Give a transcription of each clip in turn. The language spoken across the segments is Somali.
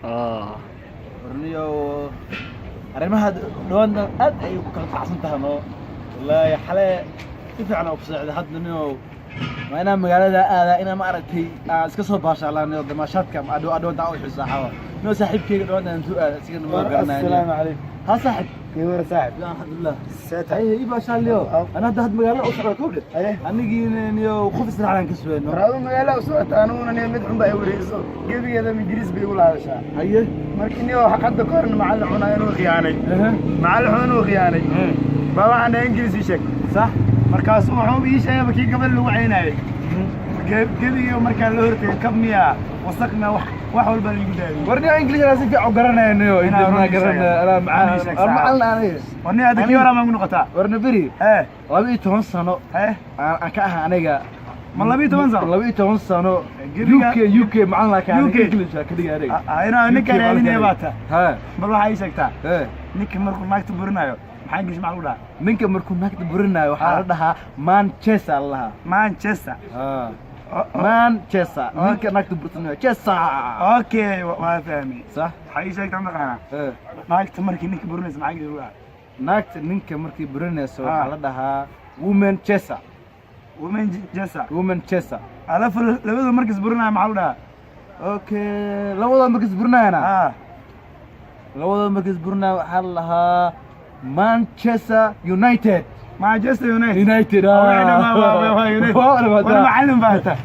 ورنيو arrimaha dhawaanna aad ay u kala tacsan tahay wallahi xalay si fiican oo kusocda hadda niyo ma ina magaalada aada ina ma aragtay iska soo baashaalanayo damaashadka adoo daaw xisaaxawa no saaxiibkeyga dhawaanna intuu aada sigana ma garanayno assalaamu calaykum ha saaxib يا صاحب لا الحمد لله ساتر اي باشا اليوم انا هاد مقاله وصل كوبل انيجي نيو خوف سرعه عن كسبينو راو مقاله وصلت انا مد حن باي وريسو قبيده من جريس بيقول هذا شيء هيه markii oo xaqada koorn macall cunaa inuu khiyaanay macall inuu khiyaanay baba aan ingiriisi sheeg صح markaas wuxuu ii sheegay markii gabadh lagu ceynay gabiyo markaa la hortay kabmiya wasaqna wax walba lagu daayay warni ingiriisi si fiican garanayno inta garanayno ana macallna aniga warni hada kiyora ma noqotaa warni biri 12 sano aan ka ahaa aniga ما 12 سنة 12 سنة UK معلنا كان انجلش كدغ ادغ انا نكر علينا باتا ها بل waxay sheegtaa ninka markuu naagta burinayo maxay ingilish maclu dhaha ninka markuu naagta burinayo waxa la dhahaa Manchester allaha Manchester Manchester ninka naagta burinayo Chester okay waa fahmi صح waxay sheegtaa maqana naagta markii ninka burinayso maxay ingilish dhaha naagta ninka markii burinayso waxa la dhahaa woman Chester women Chester على لبده مركز برنا معلودا اوكي لبده مركز برنا انا لبده مركز برنا حلها مانشستر يونايتد مانشستر يونايتد يونايتد وانا معلم باتا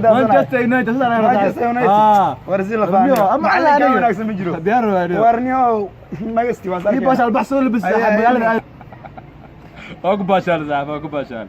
مانشستر يونايتد مانشستر يونايتد ورزيل فاني معلم كان احسن من جرو ورنيو ماجستي واسال يبقى البحث ولا بس مقالة اكو باشا